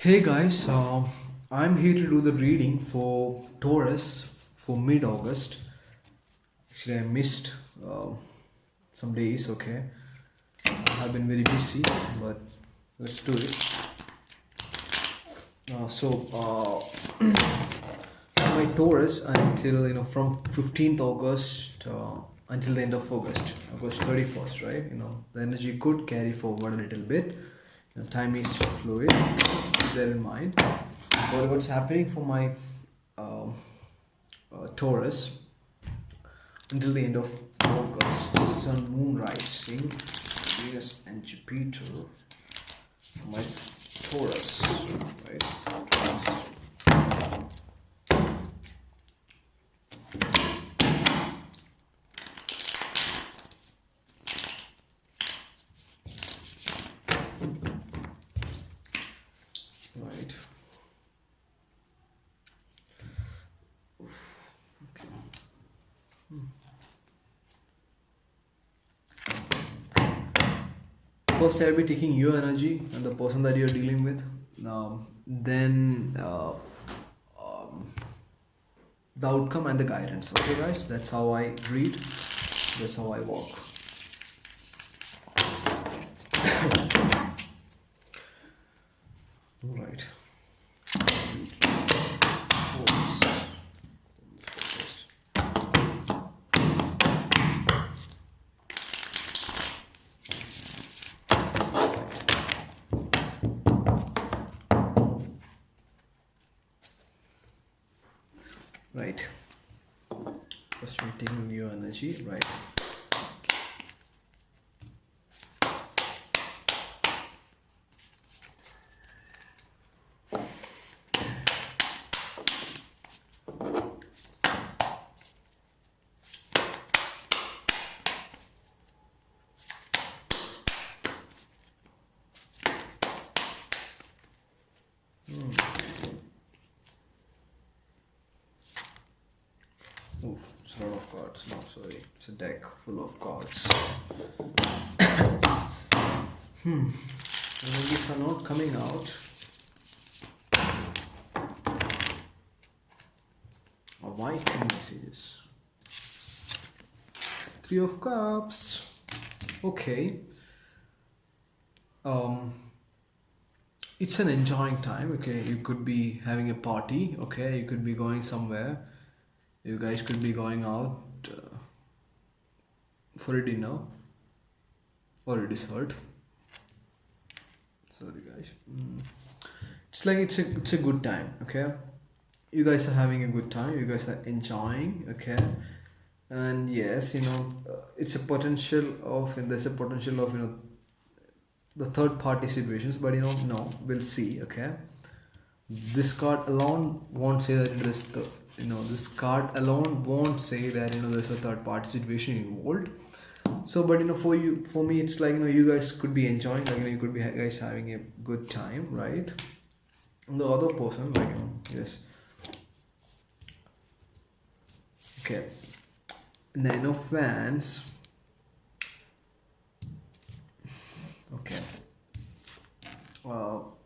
Hey guys, I'm here to do the reading for Taurus for mid August. Actually, I missed uh, some days, okay? I've been very busy, but let's do it. My Taurus until from 15th August until the end of August 31st, right? The energy could carry forward a little bit. Time is fluid, keep that in mind. But what's happening for my um Taurus until the end of August? Sun, Moon rising, Venus and Jupiter. My Taurus, right? Taurus. Right. First, I'll be taking your energy and the person that you're dealing with. Then the outcome and the guidance. Okay, guys, that's how I read. That's how I walk. All right. Right. First, we're taking your energy. Right. Oh, it's a lot of cards. No, sorry. It's a deck full of cards. These are not coming out. Why can I say this? Three of Cups. Okay. It's an enjoying time. Okay, you could be having a party. Okay, you could be going somewhere. You guys could be going out for a dinner or a dessert. Sorry, guys. It's like it's a good time. Okay, you guys are having a good time. You guys are enjoying. Okay, and yes, it's a potential of and there's a potential of the third party situations, but no, we'll see. Okay, this card alone won't say that this card alone won't say that there's a third party situation involved. So but for me it's like you guys could be enjoying, like you could be guys having a good time, right? And the other person, like yes, okay, Nine of Wands. Okay,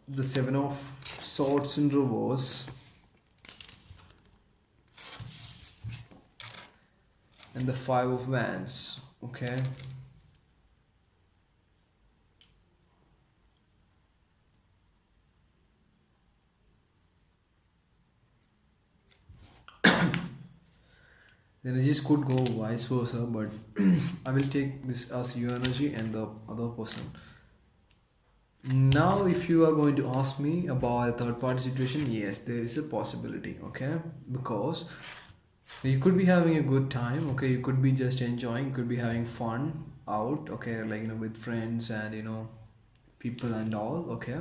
the Seven of Swords in reverse and the Five of Wands. Okay, the energies could go vice versa, but I will take this as your energy and the other person. Now, if you are going to ask me about a third party situation, yes, there is a possibility, okay? Because you could be having a good time, okay? You could be just enjoying, you could be having fun out, okay? like with friends and people and all, okay?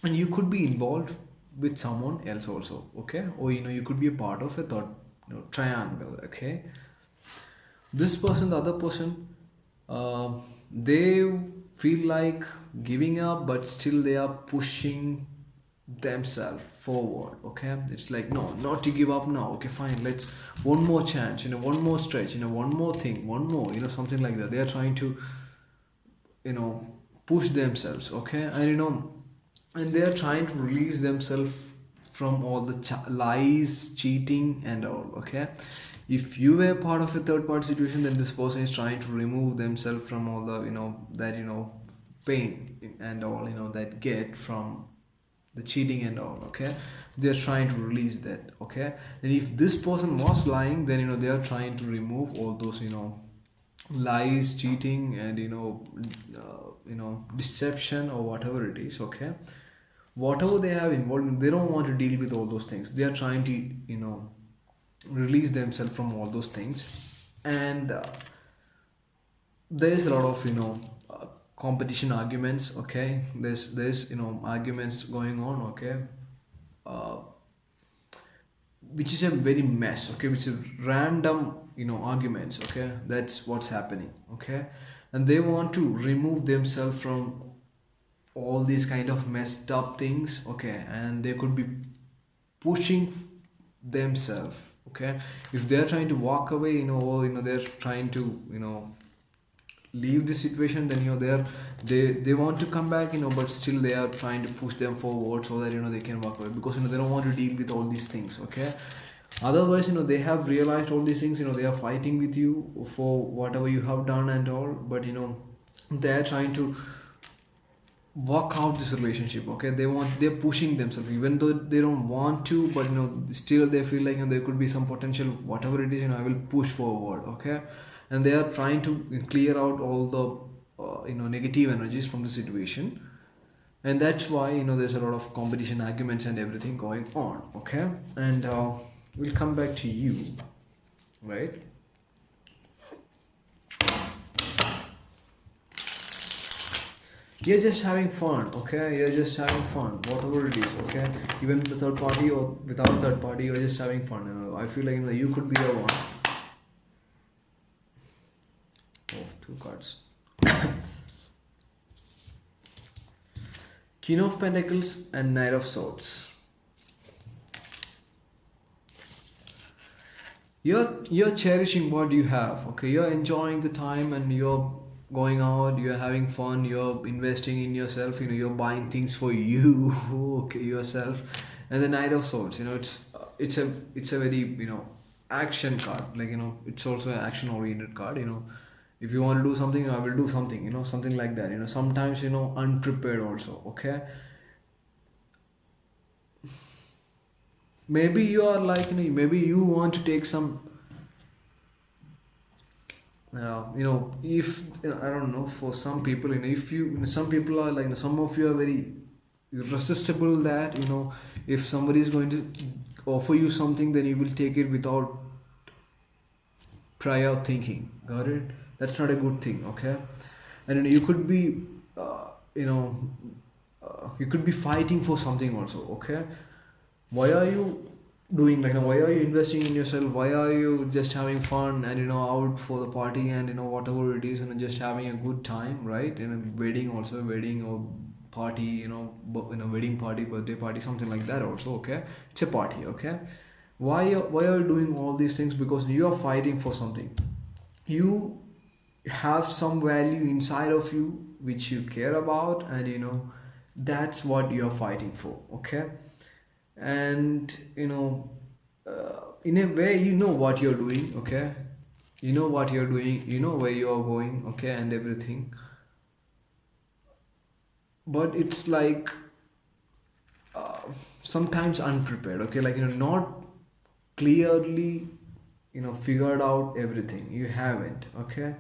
And you could be involved with someone else also, okay? Or you could be a part of a third triangle, okay? This person, the other person, they feel like giving up, but still they are pushing themselves forward. Okay, it's like, no, not to give up now. Okay, fine, let's one more chance, one more stretch, one more thing, one more, something like that. They are trying to push themselves. Okay, and and they are trying to release themselves from all the lies, cheating and all. Okay, if you were part of a third party situation, then this person is trying to remove themselves from all the, that, pain and all, that get from the cheating and all. Okay, they're trying to release that. Okay, and if this person was lying, then they are trying to remove all those, lies, cheating and deception or whatever it is. Okay, whatever they have involved in, they don't want to deal with all those things. They are trying to, release themselves from all those things. And there's a lot of, competition arguments. Okay, there's arguments going on. Okay, uh, which is a very mess. Okay, which is random, arguments. Okay, that's what's happening. Okay, and they want to remove themselves from all these kind of messed up things. Okay, and they could be pushing themselves. Okay, if they're trying to walk away, or they're trying to, leave the situation, then they want to come back, but still they are trying to push them forward so that they can walk away, because they don't want to deal with all these things. Okay, otherwise they have realized all these things, they are fighting with you for whatever you have done and all, but they're trying to work out this relationship. Okay, they're pushing themselves even though they don't want to, but still they feel like there could be some potential, whatever it is, I will push forward. Okay, and they are trying to clear out all the negative energies from the situation. And that's why there's a lot of competition, arguments and everything going on. Okay, and we'll come back to you, right? You're just having fun. Okay, you're just having fun, whatever it is. Okay, even with the third party or without third party, you're just having fun. I feel like you could be the one. Oh, two cards. King of Pentacles and Knight of Swords. You're cherishing what you have. Okay, you're enjoying the time and you're going out, you're having fun, you're investing in yourself, you're buying things for you. Okay, yourself. And the Knight of Swords, it's a very, action card. Like, it's also an action oriented card. If you want to do something, I will do something, something like that. Sometimes, unprepared also. Okay, maybe you are like, maybe you want to take some, if I don't know, for some people, if you, some people are like, some of you are very irresistible, that if somebody is going to offer you something, then you will take it without prior thinking. Got it? That's not a good thing. Okay, and you could be you could be fighting for something also. Okay, why are you doing, like, why are you investing in yourself? Why are you just having fun and out for the party and whatever it is, just having a good time, right? Wedding also, wedding or party, wedding party, birthday party, something like that also. Okay, it's a party. Okay, why are you doing all these things? Because you are fighting for something. You have some value inside of you which you care about, and that's what you're fighting for. Okay, and in a way, what you're doing. Okay, you know what you're doing, where you are going. Okay, and everything, but it's like sometimes unprepared. Okay, like not clearly figured out everything. You haven't. Okay,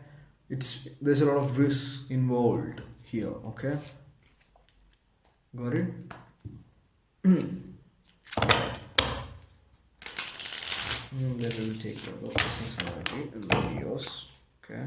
there's a lot of risk involved here. Okay, got it? Then we'll take the personality and the yours. Okay.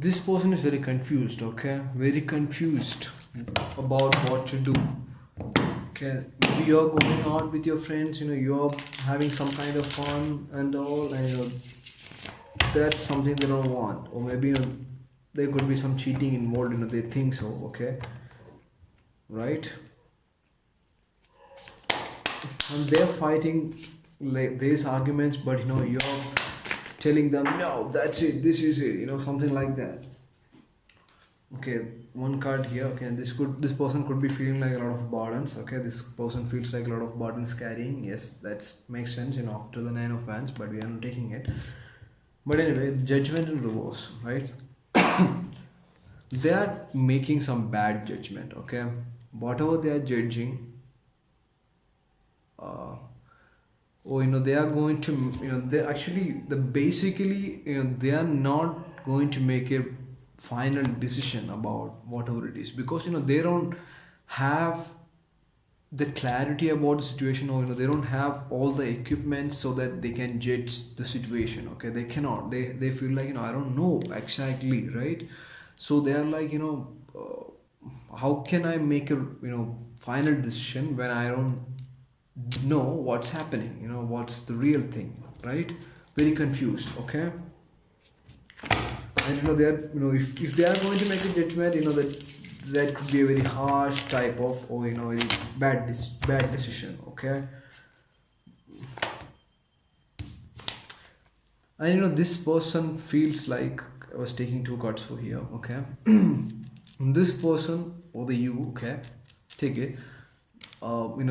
this person is very confused, okay, very confused about what to do. Okay, maybe you're going out with your friends, you're having some kind of fun and all, and that's something they don't want. Or maybe there could be some cheating involved, they think so, okay, right? And they're fighting like these arguments, but you're telling them, no, that's it, this is it, something like that. Okay, one card here. Okay, this person could be feeling like a lot of burdens. Okay, this person feels like a lot of burdens carrying. Yes, that makes sense, after the Nine of Wands, but we are not taking it. But anyway, judgment in reverse, right? They are making some bad judgment. Okay, whatever they are judging, or they are going to, they actually, the basically, they are not going to make a final decision about whatever it is, because they don't have the clarity about the situation, or they don't have all the equipment so that they can judge the situation. Okay, they cannot, they feel like, I don't know exactly, right? So they are like, how can I make a final decision when I don't know what's happening, what's the real thing, right? Very confused. Okay, and they are, if they are going to make a judgment, that could be a very harsh type of, or very bad decision. Okay, and this person feels like, I was taking two cards for here. Okay, this person or the you, okay, take it,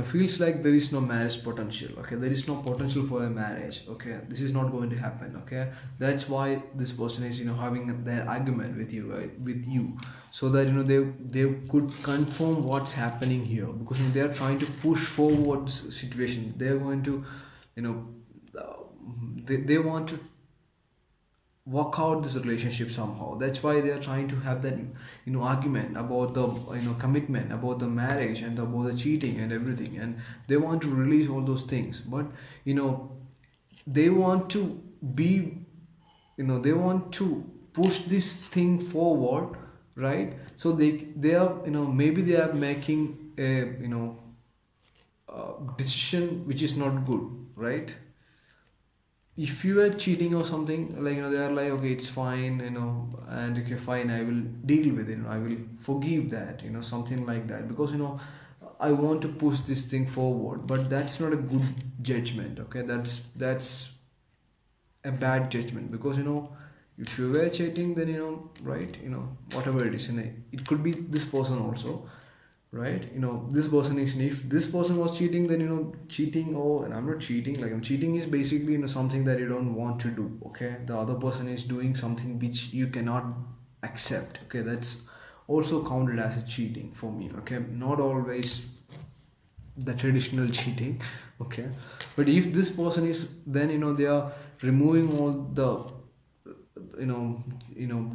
feels like there is no marriage potential. Okay, there is no potential for a marriage. Okay, this is not going to happen. Okay, that's why this person is having their argument with you, right? With you, so that they could confirm what's happening here, because they are trying to push forward this situation. They are going to, they want to work out this relationship somehow. That's why they are trying to have that argument about the commitment, about the marriage, and about the cheating and everything, and they want to release all those things. But they want to be, they want to push this thing forward, right? So they are, maybe they are making a decision which is not good, right? If you are cheating or something, like they are like, okay, it's fine, and okay, fine, I will deal with it, I will forgive that, something like that, because I want to push this thing forward. But that's not a good judgment. Okay, that's a bad judgment, because if you were cheating, then right, whatever it is, it could be this person also, right? This person is, if this person was cheating, then cheating, or, and I'm not cheating, like, cheating is basically something that you don't want to do. Okay, the other person is doing something which you cannot accept. Okay, that's also counted as a cheating for me. Okay, not always the traditional cheating. Okay, but if this person is, then they are removing all the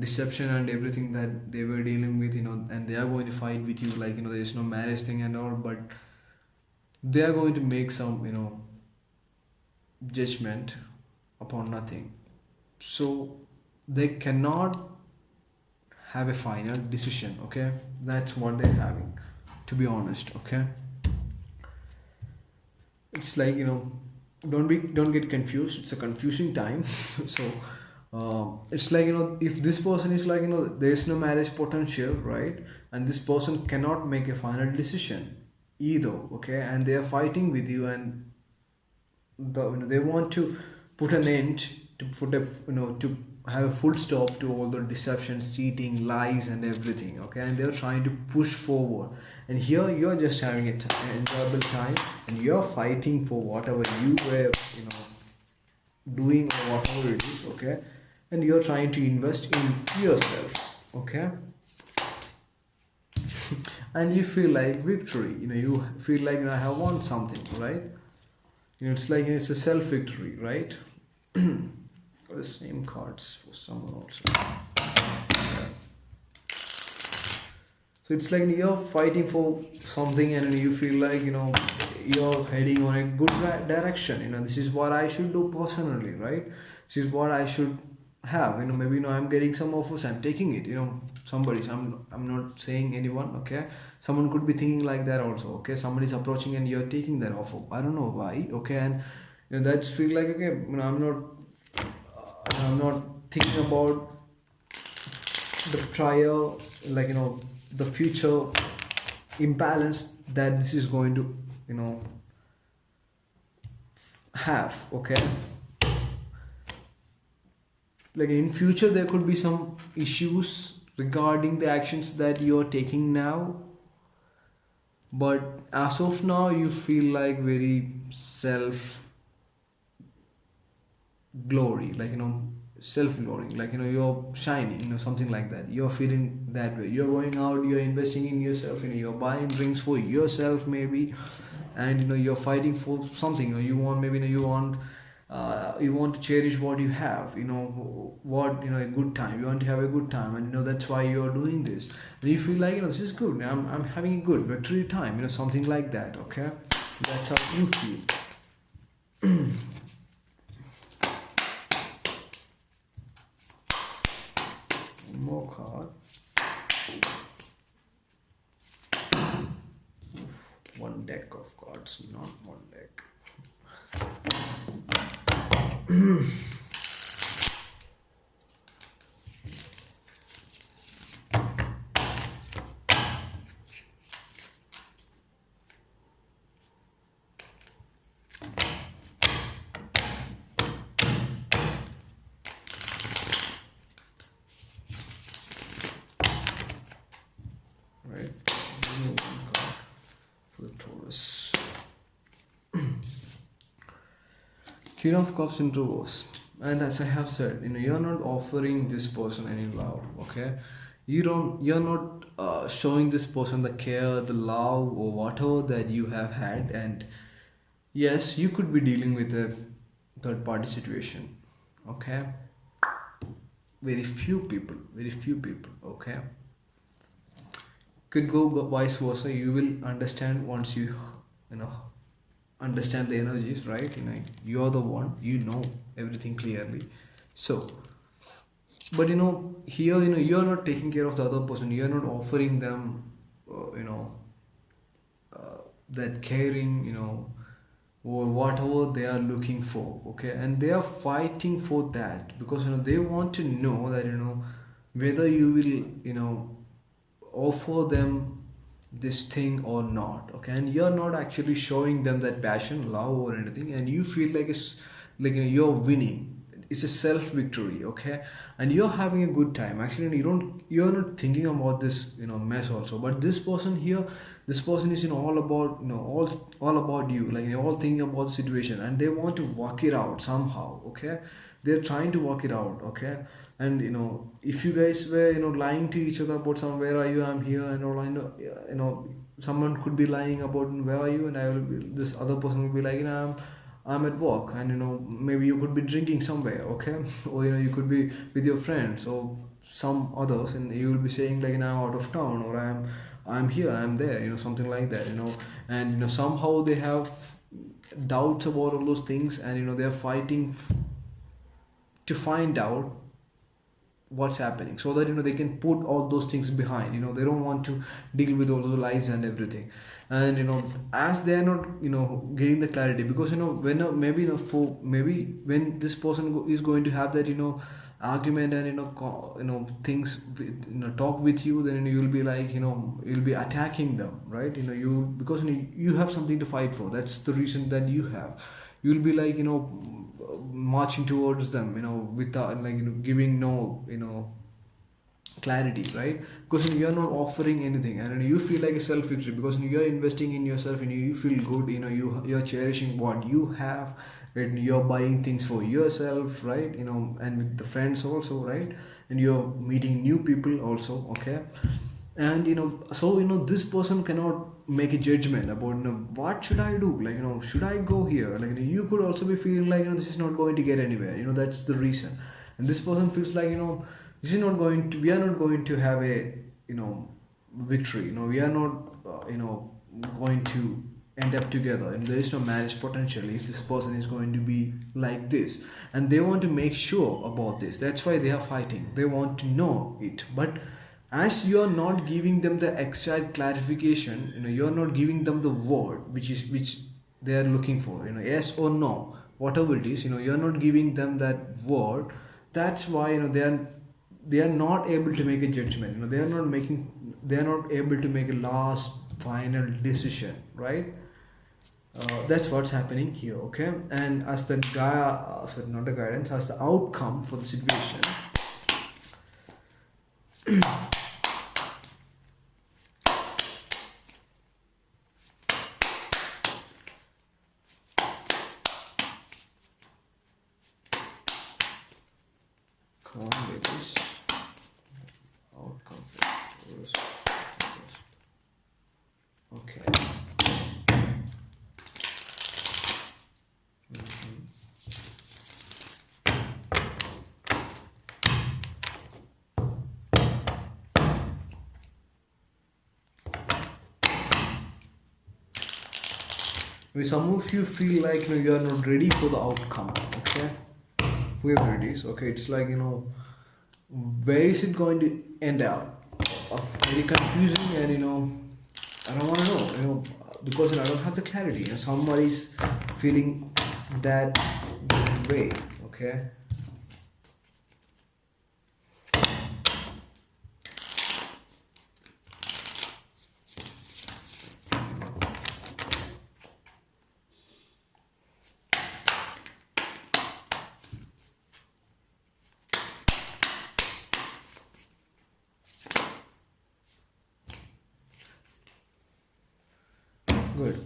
deception and everything that they were dealing with, and they are going to fight with you, like, there is no marriage thing and all, but they are going to make some judgment upon nothing. So they cannot have a final decision. Okay, that's what they're having, to be honest. Okay, it's like, don't get confused, it's a confusing time. So it's like, if this person is like, there is no marriage potential, right? And this person cannot make a final decision either. Okay, and they are fighting with you, and they want to put an end, to put a, to have a full stop to all the deceptions, cheating, lies, and everything. Okay, and they're trying to push forward, and here you're just having an enjoyable time, and you're fighting for whatever you were doing, or whatever it is. Okay, and you're trying to invest in yourself. Okay, and you feel like victory, you feel like, I have won something, right? It's like, it's a self victory, right? Got the same cards for someone also. Yeah. So it's like you're fighting for something, and you feel like, you're heading on a good direction. This is what I should do personally, right? This is what I should have, maybe, I'm getting some offers, I'm taking it, somebody's, I'm not saying anyone, okay. Someone could be thinking like that also, okay. Somebody's approaching and you're taking that offer, I don't know why, okay. And that's feel like, okay, I'm not thinking about the prior, like, the future imbalance that this is going to, you know have, okay. Like in future there could be some issues regarding the actions that you're taking now, but as of now you feel like very self glory, like, self glory, like, you're shining, something like that, you're feeling that way, you're going out, you're investing in yourself, you're buying drinks for yourself maybe, and you're fighting for something, you want, maybe, you want to cherish what you have, what, a good time, you want to have a good time, and that's why you're doing this, and you feel like, this is good, I'm having a good victory time, something like that, okay. That's how you feel. One more card. One deck of cards, not one deck. Right? One card for the Taurus. Queen of Cups in reverse. And as I have said, you're not offering this person any love, okay. You're not showing this person the care, the love, or whatever that you have had. And yes, you could be dealing with a third party situation, okay. Very few people, okay. Could go vice versa, you will understand once you know understand the energies, right. You're the one, everything clearly. So, but here, you're not taking care of the other person, you're not offering them that caring, or whatever they are looking for, okay. And they are fighting for that because they want to know that whether you will offer them this thing or not, okay. And you're not actually showing them that passion, love, or anything, and you feel like it's like you're winning, it's a self victory, okay. And you're having a good time, actually. You're not thinking about this mess also, but this person here, this person is all about all about you, like all thinking about the situation, and they want to work it out somehow, okay. They're trying to work it out, okay. And if you guys were lying to each other about some, where are you, I'm here, and all, someone could be lying about where are you, and I will be, this other person will be like, I'm at work, and maybe you could be drinking somewhere, okay. Or you could be with your friends or some others, and you will be saying like, I'm out of town, or I'm here, I'm there, something like that, and somehow they have doubts about all those things, and they're fighting to find out what's happening, so that they can put all those things behind. They don't want to deal with all those lies and everything. And as they are not getting the clarity, because when maybe for maybe when this person is going to have that argument, and things talk with you, then you'll be like, you'll be attacking them, right. You, because you have something to fight for, that's the reason that you have. You'll be like marching towards them, without like giving no clarity, right. Because you're not offering anything, and you feel like a self victory, because you're investing in yourself, and you feel good, you're cherishing what you have, and you're buying things for yourself, right. And with the friends also, right. And you're meeting new people also, okay. And so this person cannot make a judgment about what should I do, like should I go here, like you could also be feeling like this is not going to get anywhere, that's the reason. And this person feels like this is not going to, we are not going to have a victory, we are not going to end up together, and there is no marriage potential if this person is going to be like this, and they want to make sure about this. That's why they are fighting. They want to know it, but as you are not giving them the exact clarification, you are not giving them the word which they are looking for, yes or no, whatever it is, you are not giving them that word. That's why they are not able to make a judgment. They are not able to make a last final decision, right? That's what's happening here, okay? And as the guy, sorry, not the guidance, as the outcome for the situation, come on, ladies, outcome for Taurus. Okay. Some of you feel like you are not ready for the outcome, okay? Whoever it is, okay, it's like where is it going to end up? Very confusing, and I don't want to know, because I don't have the clarity. Somebody's feeling that way, okay? Good.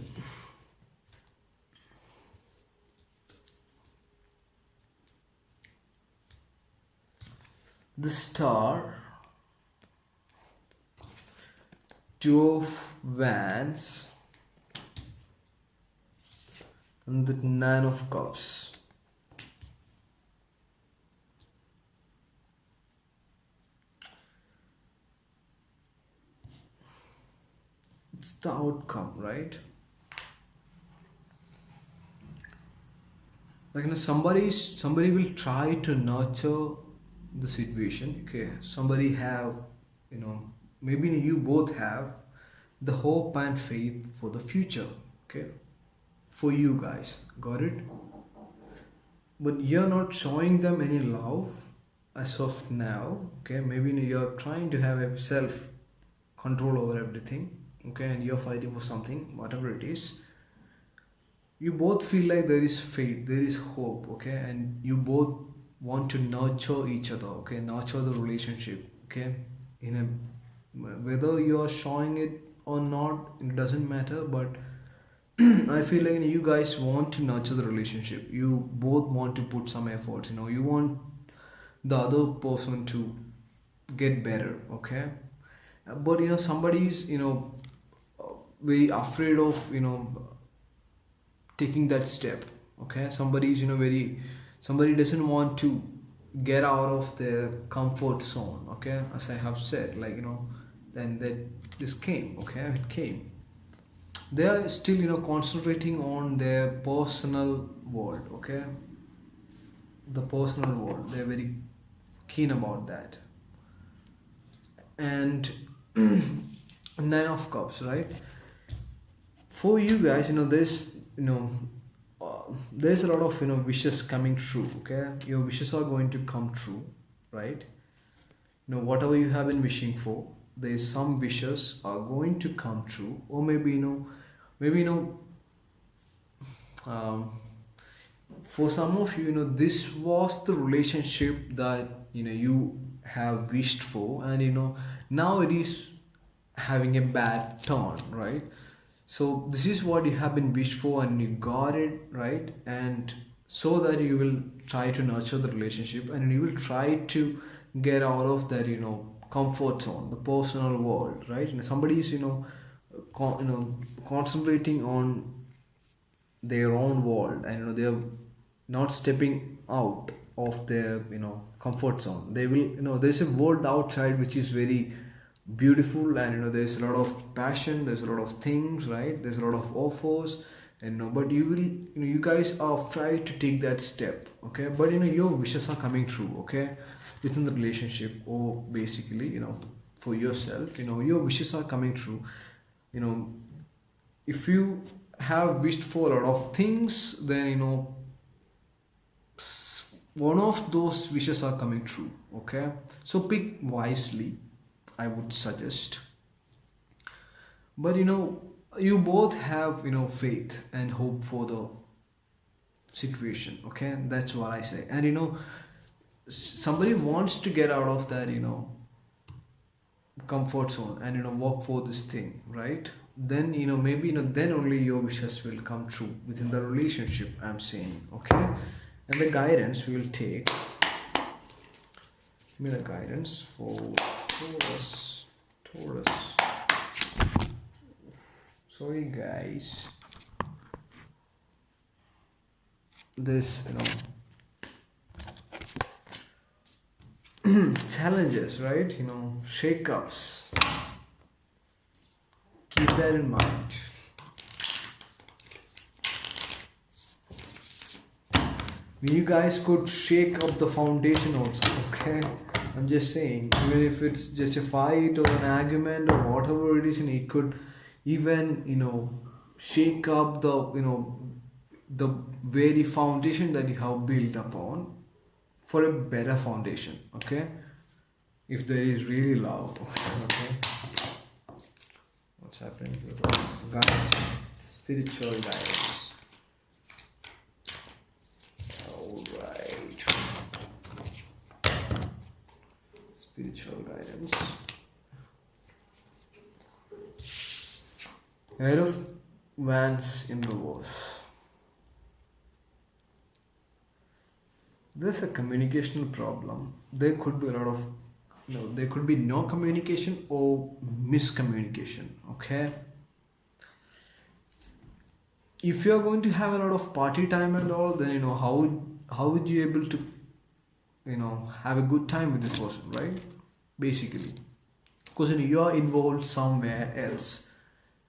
The star, two of wands, and the nine of cups. It's the outcome, right? Like somebody will try to nurture the situation, okay? Somebody have, maybe you both have the hope and faith for the future, okay, for you guys, got it? But you're not showing them any love as of now, okay? Maybe you're trying to have a self control over everything, okay, and you're fighting for something, whatever it is. You both feel like there is faith, there is hope, okay, and you both want to nurture each other, okay, nurture the relationship, okay, in a whether you are showing it or not, it doesn't matter, but I feel like you guys want to nurture the relationship. You both want to put some efforts. You want the other person to get better. Okay, but somebody is very afraid of taking that step. Okay, somebody is very, somebody doesn't want to get out of their comfort zone. Okay, as I have said, like then that this came. Okay, it came. They are still concentrating on their personal world, okay, the personal world. They're very keen about that. And nine of cups, right? For you guys, there's a lot of wishes coming true, okay? Your wishes are going to come true, right? Whatever you have been wishing for, there's some wishes are going to come true. Or maybe um, for some of you, this was the relationship that you have wished for, and now it is having a bad turn, right? So this is what you have been wished for, and you got it, right? And so that you will try to nurture the relationship, and you will try to get out of that comfort zone, the personal world, right? Somebody is concentrating on their own world, and they're not stepping out of their comfort zone. They will there's a world outside which is very beautiful, and there's a lot of passion, there's a lot of things, right? There's a lot of offers, and but you will, you guys are trying to take that step, okay? But your wishes are coming true, okay, within the relationship, or basically, for yourself, your wishes are coming true. you know if you have wished for a lot of things, then one of those wishes are coming true, okay? So pick wisely, I would suggest. But you both have faith and hope for the situation, okay? That's what I say. And somebody wants to get out of that comfort zone, and work for this thing, right? Then maybe then only your wishes will come true within the relationship, I'm saying, okay? And the guidance we will take, give me the guidance for Taurus. Sorry guys, this challenges, right? Shakeups, keep that in mind. You guys could shake up the foundation also, okay? I'm just saying, even if it's just a fight or an argument or whatever it is, it could even shake up the very foundation that you have built upon, for a better foundation, okay? If there is really love, okay? What's happening to the guidance, spiritual guidance? All right, spiritual guidance. Head of Wands in reverse. There's a communication problem. There could be a lot of, there could be no communication or miscommunication, okay? If you're going to have a lot of party time and all, then how would you able to have a good time with this person, right? Basically, because you are involved somewhere else,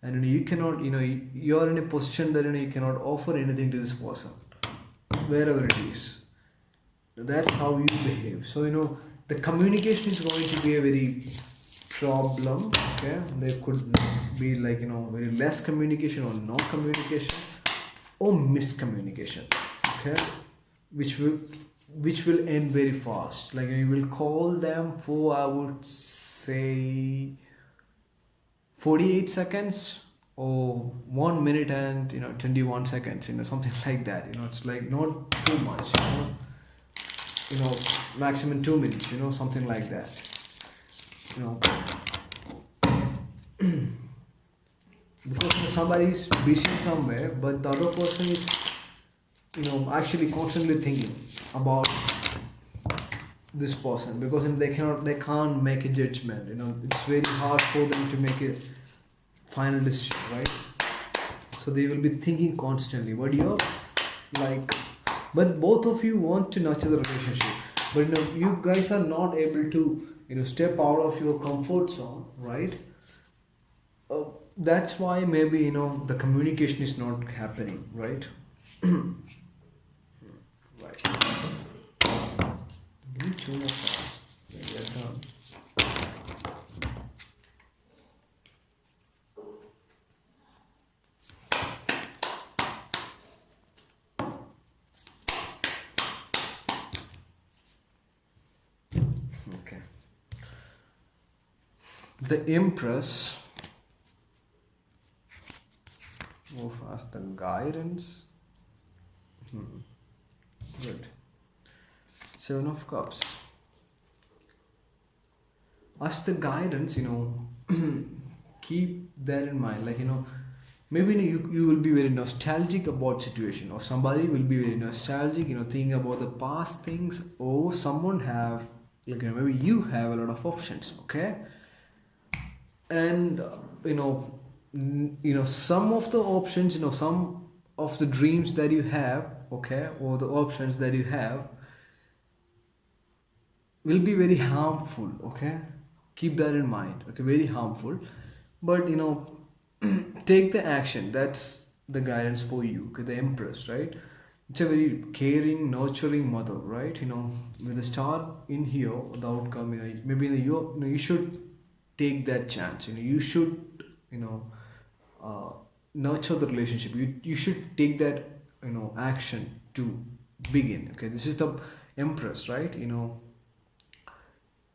and you cannot, you're in a position that you cannot offer anything to this person, wherever it is. That's how you behave. So the communication is going to be a very problem, okay? There could be like very less communication, or no communication, or miscommunication, okay? Which will end very fast. Like you will call them for, I would say, 48 seconds or 1 minute and 21 seconds, something like that. It's like not too much, maximum 2 minutes, something like that. Because somebody is busy somewhere, but the other person is actually constantly thinking about this person, because they can't make a judgment. It's very hard for them to make a final decision, right? So they will be thinking constantly. But both of you want to nurture the relationship, but you guys are not able to step out of your comfort zone, right? That's why maybe the communication is not happening, right? Right. Give me 2 more cards. Then we are done. Okay. The Empress. Move as the guidance. Good. 7 of Cups. As the guidance, keep that in mind. Like, maybe you will be very nostalgic about situation, or somebody will be very nostalgic, thinking about the past things, or someone have, like, maybe you have a lot of options, okay? And, some of the options, some of the dreams that you have, okay, or the options that you have will be very harmful, okay? Keep that in mind. Okay, very harmful. But take the action. That's the guidance for you. Okay, the Empress, right? It's a very caring, nurturing mother, right? With the start in here, the outcome, maybe you should take that chance. You should, you know, uh, nurture the relationship. You should take that, action to begin. Okay, this is the Empress, right?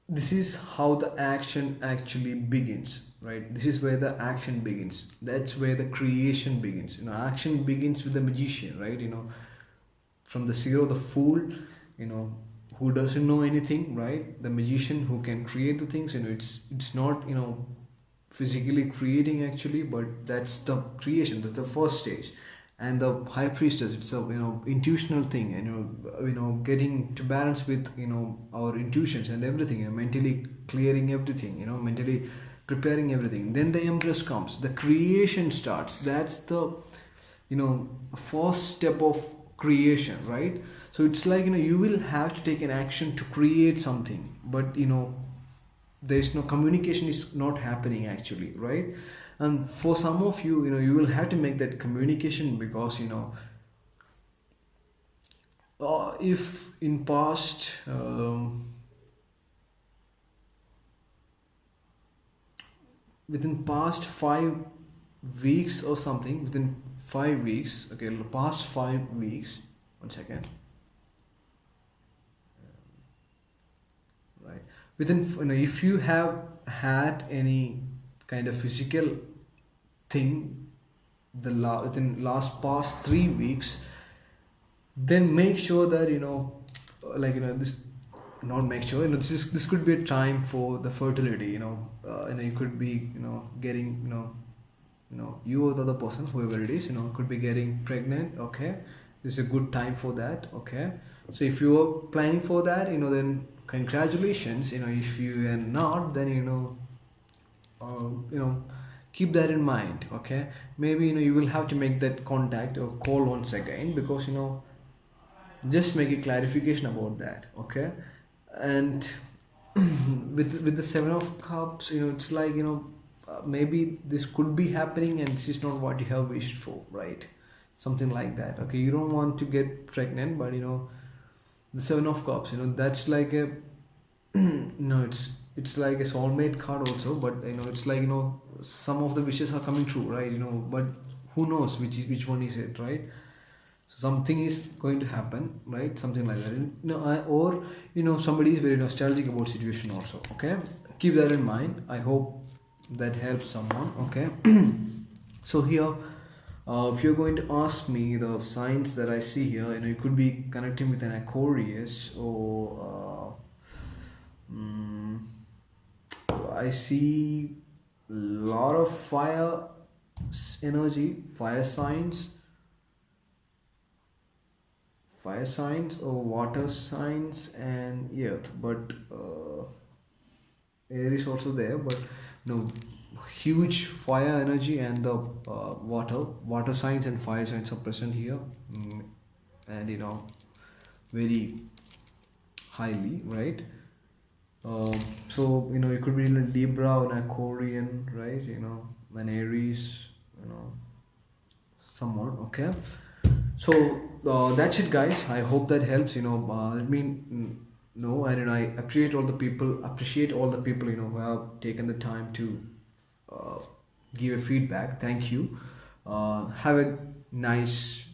This is how the action actually begins, right? This is where the action begins. That's where the creation begins. Action begins with the magician, right? From the zero, the fool, you know who doesn't know anything, right? The magician who can create the things. It's not, physically creating actually, but that's the creation. That's the first stage. And the high priestess, it's a, intuitional thing. And getting to balance with, our intuitions and everything, mentally clearing everything, mentally preparing everything. Then the Empress comes, the creation starts. That's the, first step of creation, right? So it's like, you will have to take an action to create something. But there's no communication, is not happening actually, right? And for some of you, you will have to make that communication, because if in past, within past 5 weeks or something, within 5 weeks, okay, past 5 weeks, 1 second, right? Within, if you have had any kind of physical thing, within last past 3 weeks, then make sure that, this, not make sure, this could be a time for the fertility. You could be, getting, you or the other person, whoever it is, could be getting pregnant. Okay, this is a good time for that. Okay, so if you are planning for that, then congratulations. If you are not, then keep that in mind. Okay, maybe you will have to make that contact or call once again, because just make a clarification about that. Okay, and with the Seven of Cups, it's like, maybe this could be happening, and this is not what you have wished for, right? Something like that. Okay, you don't want to get pregnant, but the Seven of Cups, that's like a no, it's like a soulmate card also. But it's like, some of the wishes are coming true, right? But who knows which one is it, right? So something is going to happen, right? Something like that. Or somebody is very nostalgic about situation also. Okay, keep that in mind. I hope that helps someone. Okay. So here, if you're going to ask me the signs that I see here, you could be connecting with an Aquarius, or I see lot of fire energy, fire signs, or water signs, and earth. But air is also there, but no, huge fire energy, and the water signs and fire signs are present here. And very highly, right? So it could be in Libra, or an Aquarian, right? An Aries, someone. Okay, so that's it, guys. I hope that helps. Let me know. And I appreciate all the people, who have taken the time to uh, give a feedback. Thank you. Have a nice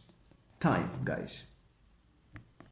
time, guys.